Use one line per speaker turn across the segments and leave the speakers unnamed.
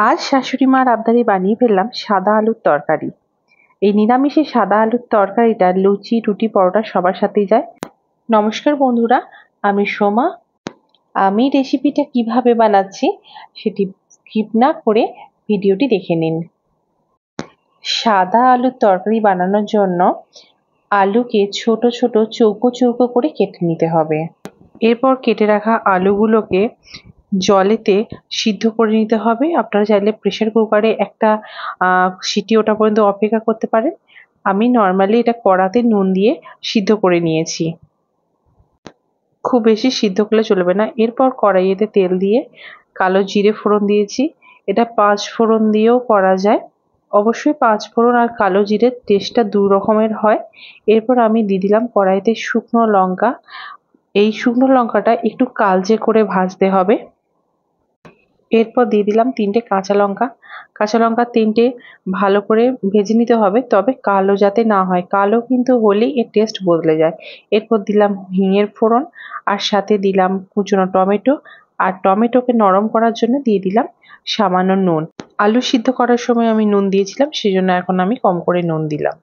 আজ শাশুড়ি মার আবদারে বানিয়ে ফেললাম সাদা আলুর তরকারি। এই নিরামিষে সাদা আলুর তরকারিটা লুচি, রুটি, পরোটা সবার সাথেই যায়। নমস্কার বন্ধুরা, আমি সোমা। আমি রেসিপিটা কিভাবে বানাচ্ছি সেটি স্কিপ না করে ভিডিওটি দেখে নিন। সাদা আলুর তরকারি বানানোর জন্য আলুকে ছোট ছোট চৌকো চৌকো করে কেটে নিতে হবে। এরপর কেটে রাখা আলুগুলোকে জলেতে সিদ্ধ করে নিতে হবে। আপনারা চাইলে প্রেসার কুকারে একটা সিটি ওঠা পর্যন্ত অপেক্ষা করতে পারেন। আমি নর্মালি এটা কড়াতে নুন দিয়ে সিদ্ধ করে নিয়েছি। খুব বেশি সিদ্ধ করলে চলবে না। এরপর কড়াইয়েতে তেল দিয়ে কালো জিরে ফোড়ন দিয়েছি। এটা 5 ফোড়ন দিয়েও করা যায়। অবশ্যই 5 ফোড়ন আর কালো জিরের টেস্টটা দু রকমের হয়। এরপর আমি দিয়ে দিলাম কড়াইতে শুকনো লঙ্কা। এই শুকনো লঙ্কাটা একটু কালচে করে ভাজতে হবে। এরপর দিয়ে দিলাম 3টে কাঁচা লঙ্কা। কাঁচা লঙ্কা 3টে ভালো করে ভেজে নিতে হবে, তবে কালো যাতে না হয়। কালো কিন্তু হলেই এর টেস্ট বদলে যায়। এরপর দিলাম হিঙের ফোড়ন, আর সাথে দিলাম কুচনো টমেটো, আর টমেটোকে নরম করার জন্য দিয়ে দিলাম সামান্য নুন। আলু সিদ্ধ করার সময় আমি নুন দিয়েছিলাম, সেজন্য এখন আমি কম করে নুন দিলাম।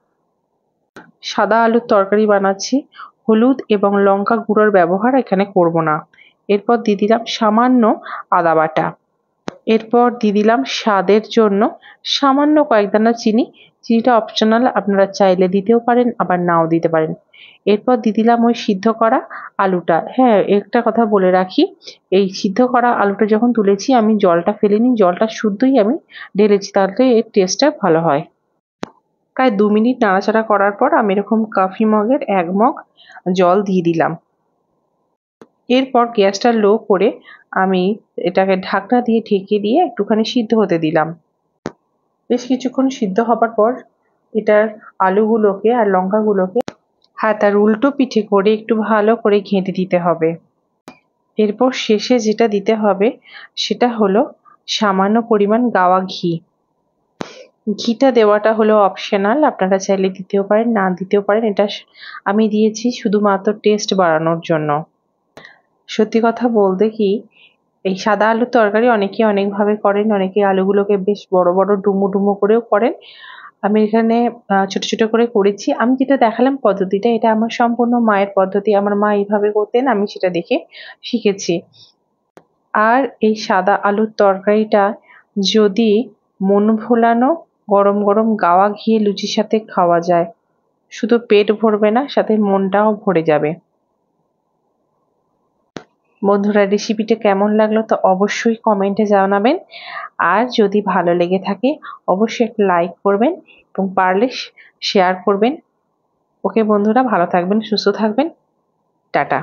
সাদা আলুর তরকারি বানাচ্ছি, হলুদ এবং লঙ্কা গুঁড়োর ব্যবহার এখানে করব না। এরপর দিয়ে দিলাম সামান্য আদা বাটা। এরপর দিয়ে দিলাম স্বাদের জন্য সামান্য কয়েক দানা চিনি। চিনিটা অপশনাল, আপনারা চাইলে দিতেও পারেন আবার নাও দিতে পারেন। এরপর দিয়ে দিলাম ওই সিদ্ধ করা আলুটা। হ্যাঁ, একটা কথা বলে রাখি, এই সিদ্ধ করা আলুটা যখন তুলেছি আমি জলটা ফেলিনি, জলটা শুদ্ধই আমি ঢেলেছি, তাহলে এর টেস্টটা ভালো হয়। প্রায় 2 মিনিট নাড়াচাড়া করার পর আমি এরকম কফি মগের 1 মগ জল দিয়ে দিলাম। এরপর গ্যাসটা লো করে আমি এটাকে ঢাকনা দিয়ে ঢেকে দিয়ে একটুখানি সিদ্ধ হতে দিলাম। বেশ কিছুক্ষণ সিদ্ধ হবার পর এটার আলুগুলোকে আর লঙ্কাগুলোকে হাতার উল্টো পিঠে করে একটু ভালো করে ঘেঁটে দিতে হবে। এরপর শেষে যেটা দিতে হবে সেটা হলো সামান্য পরিমাণ গাওয়া ঘি। ঘিটা দেওয়াটা হলো অপশনাল, আপনারা চাইলে দিতেও পারেন না দিতেও পারেন। এটা আমি দিয়েছি শুধুমাত্র টেস্ট বাড়ানোর জন্য। সত্যি কথা বলতে কি, এই সাদা আলুর তরকারি অনেকে অনেকভাবে করেন। অনেকে আলুগুলোকে বেশ বড় বড় ডুমো ডুমো করেও করেন। আমি এখানে ছোট ছোট করে করেছি। আমি যেটা দেখালাম পদ্ধতিটা, এটা আমার সম্পূর্ণ মায়ের পদ্ধতি। আমার মা এইভাবে করতেন, আমি সেটা দেখে শিখেছি। আর এই সাদা আলুর তরকারিটা যদি মন ভোলানো গরম গরম গাওয়া ঘি লুচির সাথে খাওয়া যায়, শুধু পেট ভরবে না, সাথে মনটাও ভরে যাবে। বন্ধুরা, রেসিপিটা কেমন লাগলো তা অবশ্যই কমেন্টে জানাবেন। আর যদি ভালো লেগে থাকে অবশ্যই একটা লাইক করবেন এবং পারলে শেয়ার করবেন। ওকে বন্ধুরা, ভালো থাকবেন, সুস্থ থাকবেন। টাটা।